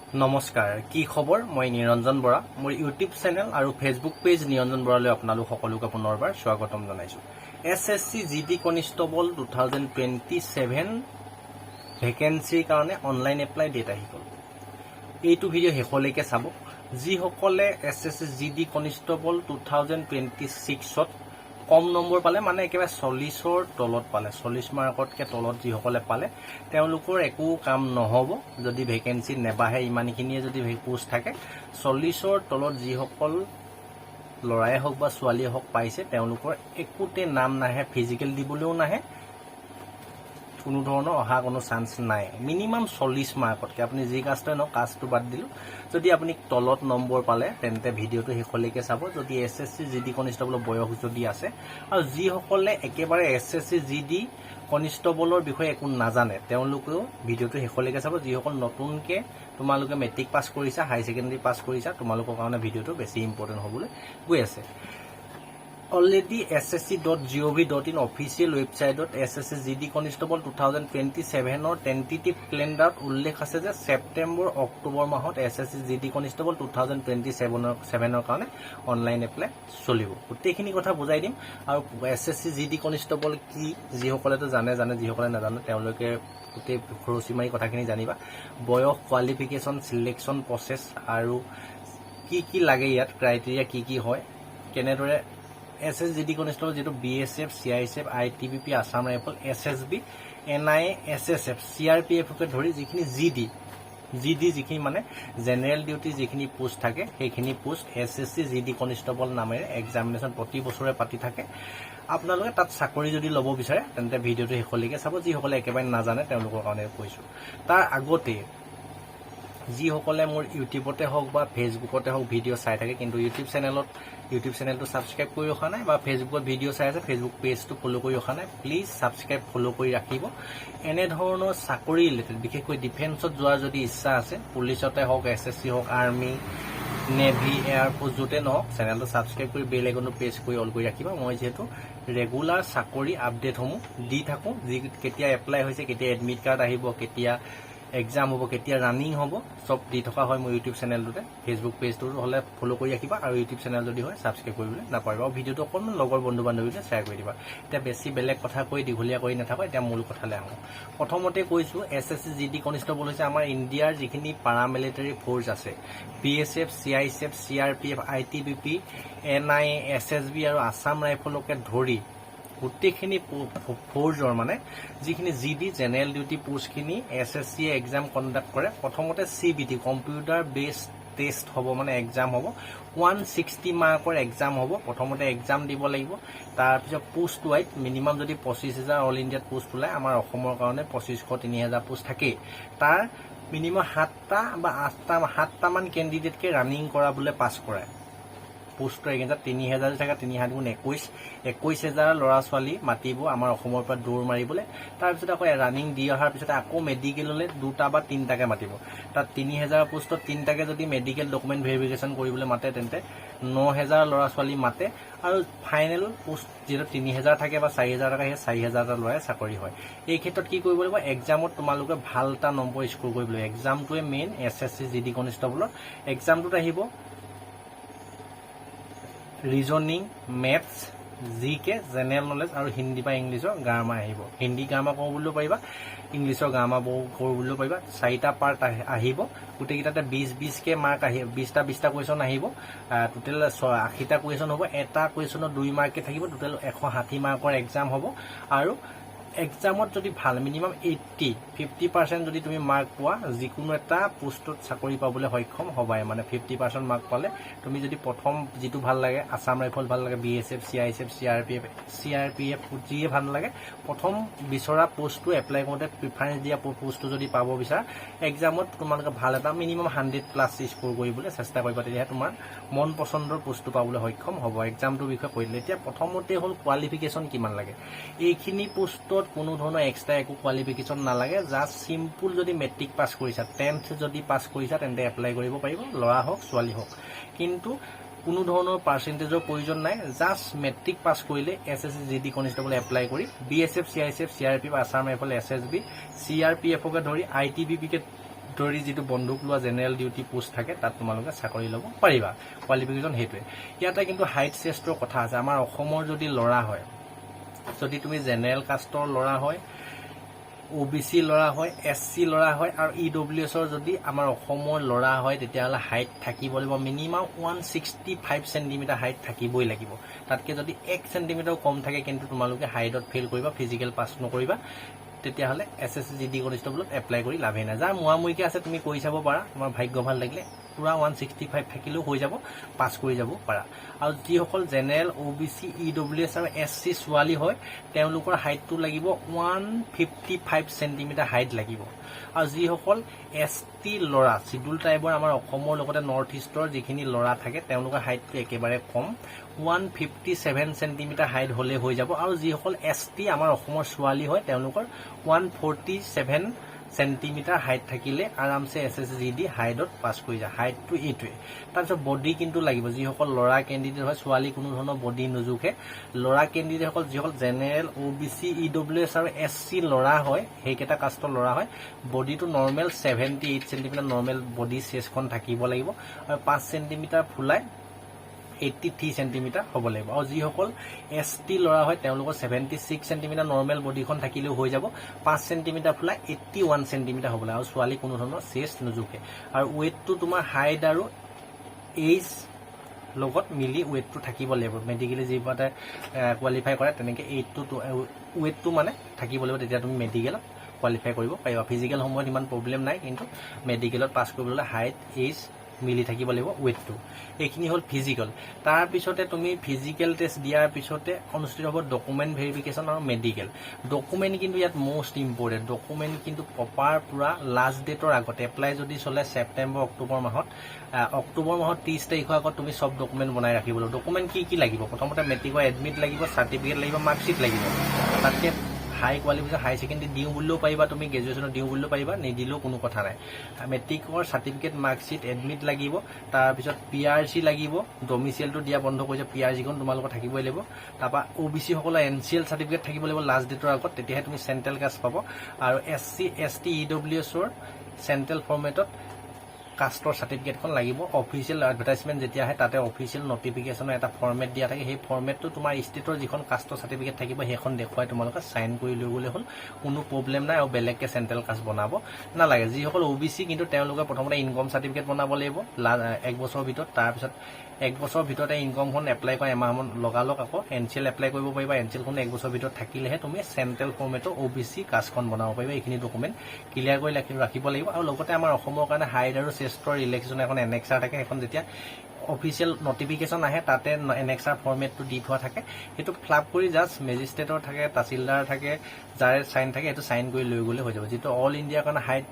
নমস্কাৰ, কি খবৰ? মই নিৰঞ্জন বৰা। মোৰ ইউটিউব চেনেল আৰু ফেচবুক পেজ নিৰঞ্জন বৰালৈ আপোনালোক সকলোকে পুনৰবাৰ স্বাগতম জনাইছোঁ। SSC GD কনিষ্টবল 2027 ভেকেঞ্চিৰ কাৰণে অনলাইন এপ্লাই ডেট আহি গ'ল। এইটো ভিডিঅ' শেষলৈকে চাব। যিসকলে SSC GD কনিষ্টবল 2026ত কম নম্বৰ পালে, মানে একেবাৰে 40ৰ তলত পালে, 40 মাৰ্কতকৈ তলত যিসকলে পালে তেওঁলোকৰ একো কাম নহ'ব যদি ভেকেঞ্চি নেবাঢ়ে। ইমানখিনিয়ে যদি পোষ্ট থাকে, 40ৰ তলত যিসকল ল'ৰাই হওক বা ছোৱালীয়ে হওক পাইছে তেওঁলোকৰ একোতে নাম নাহে, ফিজিকেল দিবলৈও নাহে, কোনো ধৰণৰ অহা কোনো চান্স নাই। মিনিমাম 40 মাৰ্কতকৈ, আপুনি যি কাষ্টই নহওক, কাষ্টটো বাদ দিলোঁ, যদি আপুনি তলত নম্বৰ পালে তেন্তে ভিডিঅ'টো শেষলৈকে চাব। যদি SSC GD কনিষ্টবলৰ বয়স যদি আছে, আৰু যিসকলে একেবাৰে SSC GD কনিষ্টবলৰ বিষয়ে একো নাজানে তেওঁলোকেও ভিডিঅ'টো শেষলৈকে চাব। যিসকল নতুনকৈ তোমালোকে মেট্ৰিক পাছ কৰিছা, হাই ছেকেণ্ডেৰী পাছ কৰিছা, তোমালোকৰ কাৰণে ভিডিঅ'টো বেছি ইম্পৰ্টেণ্ট হ'বলৈ গৈ আছে। অলৰেডি ssc.gov.in অফিচিয়েল ৱেবছাইটত SSC GD কনিষ্টবল 2027ৰ টেণ্টেটিভ কেলেণ্ডাৰত উল্লেখ আছে যে ছেপ্টেম্বৰ অক্টোবৰ মাহত SSC GD কনিষ্টবল 2027ৰ কাৰণে অনলাইন এপ্লাই চলিব। গোটেইখিনি কথা বুজাই দিম। আৰু SSC GD কনিষ্টবল কি, যিসকলেতো জানে, যিসকলে নাজানে তেওঁলোকে গোটেই খৰচি মাৰি কথাখিনি জানিবা। বয়স, কোৱালিফিকেশ্যন, চিলেকশ্যন প্ৰচেছ আৰু কি লাগে, ইয়াত ক্ৰাইটেৰিয়া কি হয়, কেনেদৰে SSC GD কনিষ্টবল যিটো BSF, CISF, ITBP, Assam rifle, SSB, NIA, SSF, CRPFকে ধৰি যিখিনি GD যিখিনি মানে জেনেৰেল ডিউটি যিখিনি পোষ্ট থাকে, সেইখিনি পোষ্ট SSC GD কনিষ্টবল নামেৰে এক্সামিনেশ্যন প্ৰতি বছৰে পাতি থাকে। আপোনালোকে তাত চাকৰি যদি ল'ব বিচাৰে তেন্তে ভিডিঅ'টো শেষলৈকে চাব। যিসকলে একেবাৰে নাজানে তেওঁলোকৰ কাৰণে কৈছোঁ। তাৰ আগতে যিসকলে মোৰ ইউটিউবতে হওক বা ফেচবুকতে হওক ভিডিঅ' চাই থাকে, কিন্তু ইউটিউব চেনেলটো ছাবস্ক্ৰাইব কৰি ৰখা নাই, বা ফেচবুকত ভিডিঅ' চাই আছে, ফেচবুক পেজটো ফ'ল' কৰি ৰখা নাই, প্লিজ ছাবস্ক্ৰাইব ফ'ল' কৰি ৰাখিব। এনেধৰণৰ চাকৰি ৰিলেটেড, বিশেষকৈ ডিফেন্সত যোৱাৰ যদি ইচ্ছা আছে, পুলিচতে হওক, SSC হওক, আৰ্মি, নেভি, এয়াৰফ'ৰ্চ, য'তে নহওক, চেনেলটো ছাবস্ক্ৰাইব কৰি বেল আইকনটো প্ৰেছ কৰি অল কৰি ৰাখিবা। মই যিহেতু ৰেগুলাৰ চাকৰি আপডেটসমূহ দি থাকোঁ, কেতিয়া এপ্লাই হৈছে, কেতিয়া এডমিট কাৰ্ড আহিব, কেতিয়া এক্সাম হ'ব, কেতিয়া ৰানিং হ'ব, চব দি থকা হয় মোৰ ইউটিউব চেনেলটোতে। ফেচবুক পেজটো হ'লে ফ'ল' কৰি ৰাখিবা, আৰু ইউটিউব চেনেল যদি হয় ছাবস্ক্ৰাইব কৰিবলৈ নাপাৰিবা। আৰু ভিডিঅ'টো অকণমান লগৰ বন্ধু বান্ধৱীলৈ শ্বেয়াৰ কৰি দিবা। এতিয়া বেছি বেলেগ কথা কৈ দীঘলীয়া কৰি নাথাকোঁ, এতিয়া মূল কথালৈ আহোঁ। প্ৰথমতে কৈছোঁ, SSC GD কনিষ্টবল হৈছে আমাৰ ইণ্ডিয়াৰ যিখিনি পাৰামিলিটাৰী ফ'ৰ্চ আছে, BSF, CISF, CRPF, ITBP, NIA, SSB আৰু আছাম ৰাইফলকে ধৰি গোটেইখিনি ফ'ৰ্চৰ মানে যিখিনি GD জেনেৰেল ডিউটি পোষ্টখিনি SSCয়ে এক্সাম কণ্ডাক্ট কৰে। প্ৰথমতে CBT কম্পিউটাৰ বেছড টেষ্ট হ'ব, মানে এক্সাম হ'ব, 160 মাৰ্কৰ এক্সাম হ'ব। প্ৰথমতে এক্সাম দিব লাগিব। তাৰপিছত পোষ্ট ৱাইজ মিনিমাম যদি 25,000 অল ইণ্ডিয়াত পোষ্ট ওলায়, আমাৰ অসমৰ কাৰণে 2500-3000 পোষ্ট থাকেই। তাৰ মিনিমাম 7টা বা 8টামান কেণ্ডিডেটকে ৰানিং কৰা বোলে পাছ কৰায়। পোষ্টৰ এগেইনষ্টত 3000 থাকে, 3×7=21,000 ল'ৰা ছোৱালী মাতিব আমাৰ অসমৰ পৰা দৌৰ মাৰিবলৈ। তাৰপিছত আকৌ ৰানিং দি অহাৰ পিছতে আকৌ মেডিকেললৈ 2টা বা 3টাকে মাতিব। তাত 3000 পোষ্টত 3টাকে যদি মেডিকেল ডকুমেণ্ট ভেৰিফিকেশ্যন কৰিবলৈ মাতে তেন্তে 9000 ল'ৰা ছোৱালী মাতে। আৰু ফাইনেল পোষ্ট যিহেতু 3000 থাকে বা 4000 থাকে, সেই 4000টা ল'ৰাই চাকৰি হয়। এই ক্ষেত্ৰত কি কৰিব লাগিব, এক্সামত তোমালোকে ভাল এটা নম্বৰ স্ক'ৰ কৰিব লাগিব। এক্সামটোৱে মেইন SSC GD কনিষ্টবলৰ। এক্সামটোত আহিব reasoning, maths, GK, general knowledge আৰু হিন্দী বা ইংলিছৰ গ্ৰামাৰ আহিব। হিন্দী গ্ৰামাৰ কওঁ বুলিও পাৰিবা, ইংলিছৰ গ্ৰামাৰ কৰোঁ বুলিও পাৰিবা। 4টা পাৰ্ট আহিব, গোটেইকেইটাতে 20-20কে মাৰ্ক আহিব, 20টা কুৱেশ্যন আহিব। টোটেল 80টা কুৱেশ্যন হ'ব, এটা কুৱেশ্যনত 2 মাৰ্ককে থাকিব। টোটেল 160 মাৰ্কৰ এক্সাম হ'ব। আৰু এক্সামত যদি ভাল মিনিমাম 50% যদি তুমি মাৰ্ক পোৱা, যিকোনো এটা পোষ্টত চাকৰি পাবলৈ সক্ষম হ'বাই। মানে 50% মাৰ্ক পালে তুমি যদি প্ৰথম যিটো ভাল লাগে, আছাম ৰাইফল ভাল লাগে, BSF, CISF, CRPF যিয়ে ভাল লাগে, প্ৰথম বিচৰা পোষ্টটো এপ্লাই কৰোঁতে প্ৰিফাৰেঞ্চ দিয়া পোষ্টটো যদি পাব বিচাৰা, এক্সামত তোমালোকে ভাল এটা মিনিমাম 100+ স্ক'ৰ কৰিবলৈ চেষ্টা কৰিবা। তেতিয়াহে তোমাৰ মন পচন্দৰ পোষ্টটো পাবলৈ সক্ষম হ'ব। এক্সামটোৰ বিষয়ে কৈ দিলে। এতিয়া প্ৰথমতে হ'ল কোৱালিফিকেশ্যন কিমান লাগে। এইখিনি পোষ্টত কোনো ধৰণৰ এক্সট্ৰা একো কোৱালিফিকেশ্যন নালাগে। জাষ্ট চিম্পুল যদি মেট্ৰিক পাছ কৰিছা, 10th যদি পাছ কৰিছা তেন্তে এপ্লাই কৰিব পাৰিব, ল'ৰা হওক ছোৱালী হওক। কিন্তু কোনো ধৰণৰ পাৰ্চেণ্টেজৰ প্ৰয়োজন নাই। জাষ্ট মেট্ৰিক পাছ কৰিলে SSC GD কনিষ্টবল এপ্লাই কৰি BSF, CISF, CRPF, Assam rifle, SSB, CRPFকে ধৰি ITBPকে ধৰি যিটো বন্দুক লোৱা জেনেৰেল ডিউটি পোষ্ট থাকে তাত তোমালোকে চাকৰি ল'ব পাৰিবা কোৱালিফিকেশ্যন সেইটোৱে ইয়াতে কিন্তু হাইট চেষ্টৰ কথা আছে আমাৰ অসমৰ যদি ল'ৰা হয় যদি তুমি জেনেৰেল কাষ্টৰ ল'ৰা হয় OBC ল'ৰা হয় SC ল'ৰা হয় আৰু EWSৰ যদি আমাৰ অসমৰ ল'ৰা হয় তেতিয়াহ'লে হাইট থাকিব লাগিব মিনিমাম 165 সেন্টিমিটাৰ হাইট থাকিবই লাগিব তাতকে যদি 1 সেন্টিমিটাৰ কম থাকে কিন্তু তোমালোকে হাইটত ফেইল কৰিবা ফিজিক্যাল পাছ নকৰিবা তেতিয়াহ'লে SSC GD কনষ্টেবলত এপ্লাই কৰি লাভে নাই যাৰ মুৱামুইকে আছে তুমি কৰি চাব পাৰা তোমাৰ ভাগ্য ভাল লাগিলে পুৰা 165 থাকিলেও হৈ যাব পাছ কৰি যাব পাৰা আৰু যিসকল জেনেৰেল OBC EWS আৰু SC ছোৱালী হয় তেওঁলোকৰ হাইটটো লাগিব 155 সেন্টিমিটাৰ হাইট লাগিব আৰু যিসকল ST ল'ৰা শিডিউল ট্ৰাইবৰ আমাৰ অসমৰ লগতে নৰ্থ ইষ্টৰ যিখিনি ল'ৰা থাকে তেওঁলোকৰ হাইটটো একেবাৰে কম 157 সেন্টিমিটাৰ হাইট হলে হৈ যাব আৰু যিসকল ST আমাৰ অসমৰ ছোৱালী হয় তেওঁলোকৰ 147 সেন্টিমিটাৰ হাইট থাকিলে আৰামছে SSC GD হাইটত পাছ কৰি যায় হাইটটো এইটোৱে তাৰপিছত বডি কিন্তু লাগিব যিসকল ল'ৰা কেণ্ডিডেট হয় ছোৱালী কোনো ধৰণৰ বডি নোজোখে ল'ৰা কেণ্ডিডেটসকল যিসকল জেনেৰেল OBC EWS আৰু SC ল'ৰা হয় সেইকেইটা কাষ্টৰ ল'ৰা হয় বডিটো নৰ্মেল 78 সেন্টিমিটাৰ নৰ্মেল বডি চেষ্টখন থাকিব লাগিব আৰু 5 সেন্টিমিটাৰ ফুলাই 83 সেন্টিমিটাৰ হ'ব লাগিব আৰু যিসকল ST ল'ৰা হয় তেওঁলোকৰ 76 সেন্টিমিটাৰ নৰ্মেল বডিখন থাকিলেও হৈ যাব 5 সেন্টিমিটাৰ ফুলাই 81 সেন্টিমিটাৰ হ'ব লাগিব আৰু ছোৱালী কোনো ধৰণৰ চেষ্ট নোজোখে আৰু ওয়েটটো তোমাৰ হাইট আৰু এজ লগত মিলি ওয়েটটো থাকিব লাগিব মেডিকেলি যিবাতে কোৱালিফাই কৰে তেনেকৈ এইটো ওয়েটটো মানে থাকিব লাগিব তেতিয়া তুমি মেডিকেলত কোৱালিফাই কৰিব পাৰিবা ফিজিক্যাল সময়ত ইমান প্ৰব্লেম নাই কিন্তু মেডিকেলত পাছ কৰিবলৈ হাইট এজ মিলি থাকিব লাগিব ওয়েটটো এইখিনি হল ফিজিক্যাল তাৰ পিছতে তুমি ফিজিক্যাল টেষ্ট দিয়াৰ পিছতে অনুষ্ঠিত হ'ব ডকুমেন্ট ভেৰিফিকেশন আৰু মেডিকেল ডকুমেন্ট কিন্তু ইয়াত মোস্ট ইম্পৰ্টেন্ট ডকুমেন্ট কিন্তু প্ৰপাৰ পুৰা লাষ্ট ডেটৰ আগতে এপ্লাই যদি চলে সেপ্টেম্বৰ অক্টোবৰ মাহত 30 তাৰিখৰ আগত তুমি সব ডকুমেন্ট বনাই ৰাখিব লাগিব ডকুমেন্ট কি লাগিব প্ৰথমতে মেট্ৰিকৰ এডমিট লাগিব সাৰ্টিফিকেট লাগিব মাৰ্কশিট লাগিব তাতকে হাই কোৱালিফিকেশ্যন হাই সেকেন্ডাৰী দিও বুলিও পাৰিবা তুমি গ্ৰেজুৱেশ্যনত দিও বুলিও পাৰিবা নিদিলেও কোনো কথা নাই মেট্ৰিকৰ সাৰ্টিফিকেট মাৰ্কশিট এডমিট লাগিব তাৰপিছত PRC লাগিব ডমিচিয়েলটো দিয়া বন্ধ কৰিছে PRC খন তোমালোকৰ থাকিবই লাগিব তাৰপা OBC সকলৰ NCL সাৰ্টিফিকেট থাকিব লাগিব লাষ্ট ডেটৰ আগত তেতিয়াহে তুমি চেন্ট্ৰেল কাষ্ট পাব আৰু SC ST EWS ৰ চেন্ট্ৰেল ফৰ্মেটত কাষ্টৰ সাৰ্টিফিকেটখন লাগিব অফিচিয়েল এডভাৰটাইজমেন্ট যেতিয়া আহে তাতে অফিচিয়েল নটিফিকেশনৰ এটা ফৰ্মেট দিয়া থাকে সেই ফৰ্মেটটো তোমাৰ ষ্টেটৰ যিখন কাষ্টৰ সাৰ্টিফিকেট থাকিব সেইখন দেখুৱাই তোমালোকে সাইন কৰি লৈ গ'লে হ'ল কোনো প্ৰব্লেম নাই আৰু বেলেগকে চেন্ট্ৰেল কাষ্ট বনাব নালাগে যিসকল OBC কিন্তু তেওঁলোকে প্ৰথমতে ইনকম সাৰ্টিফিকেট বনাব লাগিব 1 বছৰৰ ভিতৰত তাৰপিছত 1 বছৰৰ ভিতৰতে ইনকমখন এপ্লাই কৰা এমাহমান লগালক আকৌ NCL এপ্লাই কৰিব পাৰিবা NCL খন 1 বছৰৰ ভিতৰত থাকিলেহে তুমি চেন্ট্ৰেল ফৰ্মেটৰ OBC কাষ্টখন বনাব পাৰিবা এইখিনি ডকুমেন্ট ক্লিয়াৰ কৰি ৰাখিব লাগিব আৰু লগতে আমাৰ অসমৰ কাৰণে হাইট আৰু চেষ্টৰ ইলেকশ্যন এখন এনেক্সাৰ থাকে এখন যেতিয়া অফিচিয়েল নটিফিকেশন আহে তাতে এনেক্সাৰ ফৰ্মেটটো দি থোৱা থাকে সেইটো ফ্লাপ কৰি জাস্ট মেজিষ্ট্ৰেটৰ থাকে তহচিলদাৰ থাকে যাৰ সাইন থাকে সেইটো সাইন কৰি লৈ গ'লে হৈ যাব যেটো অল ইণ্ডিয়াৰ কাৰণে হাইট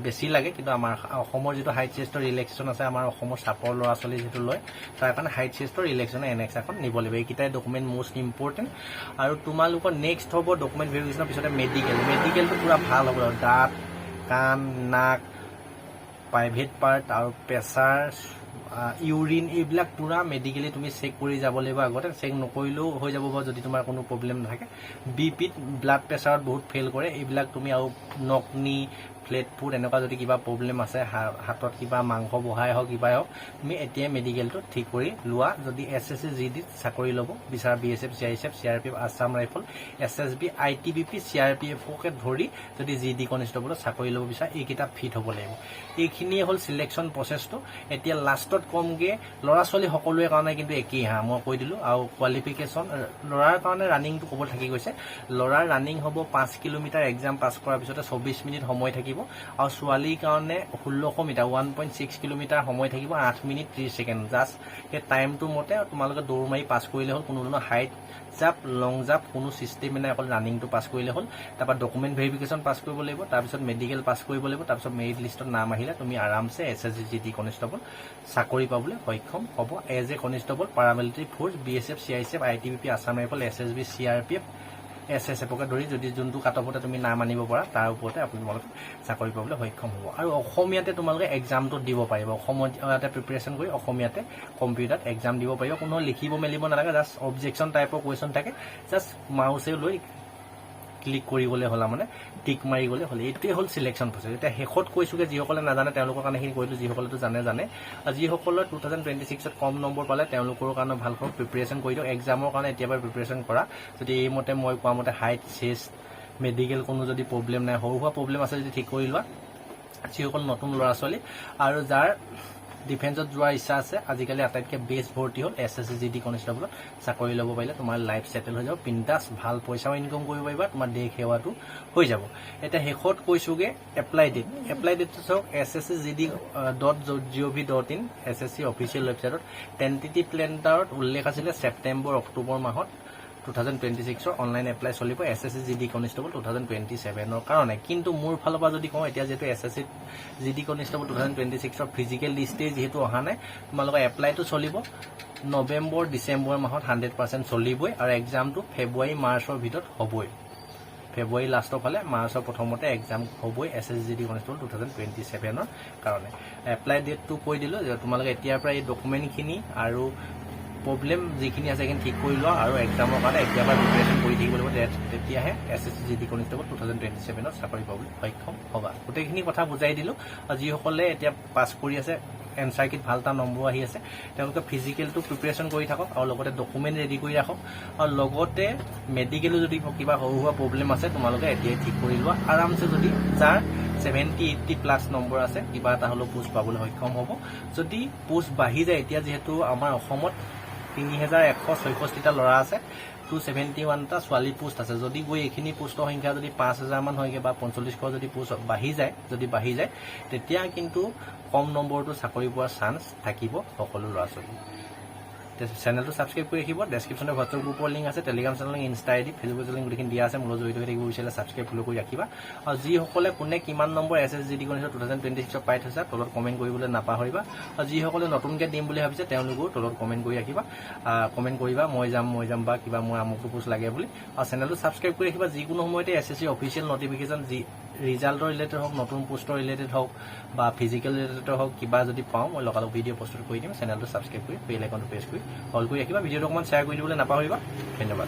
বেছি লাগে কিন্তু আমাৰ অসমৰ যেটো হাইট চেষ্টৰ ইলেকশ্যন আছে আমাৰ অসমৰ চাপৰ ল'ৰা ছোৱালী যেটো লয় তাৰ কাৰণে হাইট চেষ্টৰ ইলেকশ্যন এনেক্সাৰখন নিব লাগিব এইকেইটাই ডকুমেন্ট মোস্ট ইম্পৰ্টেন্ট আৰু তোমালোকৰ নেক্সট হ'ব ডকুমেন্ট ভেৰিফিকেশ্যনৰ পিছতে মেডিকেলটো পুৰা ভাল হ'ব দাঁত কাণ নাক প্ৰাইভেট পাৰ্ট আৰু প্ৰেছাৰ ইউৰিন এইবিলাক পুৰা মেডিকেলি তুমি চেক কৰি যাব লাগিব আগতে চেক নকৰিলেও হৈ যাব যদি তোমাৰ কোনো প্ৰব্লেম নাথাকে বিপিত ব্লাড প্ৰেছাৰত বহুত ফেল কৰে এইবিলাক তুমি আৰু নকনি ফ্লেট ফুড এনেকুৱা যদি কিবা প্ৰব্লেম আছে হাতত কিবা মাংস বহাই হওক কিবাই হওক তুমি এতিয়া মেডিকেলটো ঠিক কৰি লোৱা যদি SSC GD চাকৰি ল'ব বিচাৰা BSF CISF CRPF Assam rifle SSB ITBP CRPF কে ধৰি যদি GD কনষ্টেবলত চাকৰি ল'ব বিচাৰা এইকেইটা ফিট হ'ব লাগিব এইখিনিয়ে হ'ল সিলেকশ্যন প্ৰচেছটো এতিয়া লাষ্টত কমগে ল'ৰা ছোৱালী সকলোৰে কাৰণে কিন্তু একেই মই কৈ দিলোঁ আৰু কোৱালিফিকেশ্যন ল'ৰাৰ কাৰণে ৰানিংটো ক'ব থাকি গৈছে ল'ৰাৰ ৰানিং হ'ব 5 কিলোমিটাৰ এক্সাম পাছ কৰাৰ পিছতে 24 মিনিট সময় থাকিব আৰু ছোৱালীৰ কাৰণে 1600 মিটাৰ 1.6 কিলোমিটাৰ সময় থাকিব 8 মিনিট 30 সেকেন্ড জাস্ট এই টাইমটো মতে তোমালোকে দৌৰ মাৰি পাছ কৰিলে হ'ল কোনো ধৰণৰ হাইট জাপ লং জাপ কোনো সিস্টেম নাই অকল ৰানিংটো পাছ কৰিলে হ'ল তাৰপা ডকুমেন্ট ভেৰিফিকেশ্যন পাছ কৰিব লাগিব তাৰপিছত মেডিকেল পাছ কৰিব লাগিব তাৰপিছত মেৰিট লিষ্টত নাম আহিলে তুমি আৰামছে SSC GD কনষ্টেবল চাকৰি পাবলৈ সক্ষম হ'ব as a constable paramilitary force BSF CISF ITBP Assam rifle SSB CRPF SSF কে ধৰি যদি যোনটো কাটপতে তুমি নাম আনিব পাৰা তাৰ ওপৰতে আপোনালোকে চাকৰি পাবলৈ সক্ষম হ'ব আৰু অসমীয়াতে তোমালোকে এক্সামটো দিব পাৰিব অসমীয়াতে প্ৰিপাৰেচন কৰি অসমীয়াতে কম্পিউটাৰত এক্সাম দিব পাৰিব কোনো লিখিব মেলিব নালাগে জাস্ট অবজেকশ্যন টাইপৰ কুৱেশ্যন থাকে জাস্ট মাউছে লৈ ক্লিক কৰিবলৈ হ'লে মানে টিক মাৰি গ'লে হ'লে এইটোৱে হ'ল চিলেকশ্যন প্ৰচেছ এতিয়া শেষত কৈছোঁগৈ যিসকলে নাজানে তেওঁলোকৰ কাৰণে সেইখিনি কৰিলোঁ যিসকলেতো জানে আৰু যিসকলৰ 2026ত কম নম্বৰ পালে তেওঁলোকৰ কাৰণে ভালকৈ প্ৰিপেৰেশ্যন কৰি দিয়ক এক্সামৰ কাৰণে এতিয়াৰ পৰা প্ৰিপেৰেশ্যন কৰা যদি এইমতে মই কোৱা মতে হাইট চেষ্ট মেডিকেল কোনো যদি প্ৰব্লেম নাই সৰু সুৰা প্ৰব্লেম আছে যদি ঠিক কৰি লোৱা যিসকল নতুন ল'ৰা ছোৱালী আৰু যাৰ ডিফেন্সত যোৱাৰ ইচ্ছা আছে আজিকালি আটাইতকৈ বেষ্ট ভৰ্তি হ'ল SSC GD কনষ্টেবলত চাকৰি ল'ব পাৰিলে তোমাৰ লাইফ ছেটেল হৈ যাব বিন্দাছ ভাল পইচাও ইনকাম কৰিব পাৰিবা তোমাৰ দেশ সেৱাটো হৈ যাব এতিয়া শেষত কৈছোঁগৈ এপ্লাই ডেট চাওক sscgd.gov.in SSC অফিচিয়েল ৱেবছাইটত টেণ্টেটিভ কেলেণ্ডাৰত উল্লেখ আছিলে ছেপ্টেম্বৰ অক্টোবৰ মাহত 2026 অনলাইন এপ্লাই চলিব SSC GD কনষ্টেবল 2027 কাৰণে কিন্তু মোৰ ফালৰ পৰা যদি কওঁ এতিয়া যেহেতু SSC GD কনষ্টেবল 2026 ফিজিকেল লিষ্টেজ যেহেতু অহা নাই তোমালোকৰ এপ্লাইটো চলিব নৱেম্বৰ ডিচেম্বৰ মাহত 100% চলিবই আৰু এক্সামটো ফেব্ৰুৱাৰী মাৰ্চৰ ভিতৰত হ'বই ফেব্ৰুৱাৰী লাষ্টৰ ফালে মাৰ্চৰ প্ৰথমতে এক্সাম হ'বই SSC GD কনষ্টেবল 2027 কাৰণে এপ্লাই ডেটটো কৈ দিলোঁ যে তোমালোকে এতিয়াৰ পৰা এই ডকুমেণ্টখিনি আৰু প্ৰব্লেম যিখিনি আছে সেইখিনি ঠিক কৰি লোৱা আৰু এক্সামৰ কাৰণে এতিয়াৰ পৰা প্ৰিপেৰেশ্যন কৰি থাকিব লাগিব তেতিয়াহে SSC GD কনষ্টেবল 2027 চাকৰি পাবলৈ সক্ষম হ'বা গোটেইখিনি কথা বুজাই দিলোঁ আৰু যিসকলে এতিয়া পাছ কৰি আছে এনচাৰ কিট ভাল এটা নম্বৰ আহি আছে তেওঁলোকে ফিজিকেলটো প্ৰিপেৰেশ্যন কৰি থাকক আৰু লগতে ডকুমেণ্ট ৰেডি কৰি ৰাখক আৰু লগতে মেডিকেলো যদি কিবা সৰু সুৰা প্ৰব্লেম আছে তোমালোকে এতিয়াই ঠিক কৰি লোৱা আৰামছে যদি যাৰ 70-80+ নম্বৰ আছে কিবা এটা হ'লেও পোষ্ট পাবলৈ সক্ষম হ'ব যদি পোষ্ট বাঢ়ি যায় এতিয়া যিহেতু আমাৰ অসমত 3166টা ল'ৰা আছে 271টা ছোৱালী পোষ্ট আছে যদি গৈ এইখিনি পোষ্টৰ সংখ্যা যদি 5000 মান হয়গৈ বা 4500 যদি পোষ্ট বাঢ়ি যায় তেতিয়া কিন্তু কম নম্বৰটো চাকৰি পোৱাৰ চান্স থাকিব সকলো ল'ৰা ছোৱালী চেনেলটো ছাবস্ক্ৰাইব কৰি ৰাখিব ডেছক্ৰিপশ্যনত হোৱাটছআপ গ্ৰুপৰ লিংক আছে Telegram channel link Insta ID ফেচবুকৰ লিংক গোটেইখিনি দিয়া আছে মোৰ জড়িত হৈ থাকিব বিচাৰিলে ছাবস্ক্ৰাইব ফ'ল' কৰি ৰাখিবা আৰু যিসকলে কোনে কিমান নম্বৰ SSC GD কনষ্টেবল 2026 পাই থৈছা তলত কমেণ্ট কৰিবলৈ নাপাহৰিবা আৰু যিসকলে নতুনকৈ দিম বুলি ভাবিছে তেওঁলোকেও তলত কমেণ্ট কৰি ৰাখিবা কমেণ্ট কৰিবা মই যাম বা কিবা মই আমুকটো পোষ্ট লাগে বুলি আৰু চেনেলটো ছাবস্ক্ৰাইব কৰি ৰাখিবা যিকোনো সময়তে SSC অফিচিয়েল নটিফিকেশ্যন যি ৰিজাল্টৰ ৰিলেটেড হওক নতুন পোষ্টৰ ৰিলেটেড হওক বা ফিজিকেল ৰিলেটেড হওক কিবা যদি পাওঁ মই লগালগ ভিডিঅ' প্ৰস্তুত কৰি দিম চেনেলটো ছাবস্ক্ৰাইব কৰি বেল আইকনটো প্ৰেছ কৰি অল কৰি ৰাখিবা ভিডিঅ'টো অকণমান শ্বেয়াৰ কৰি দিবলৈ নাপাহৰিবা ধন্যবাদ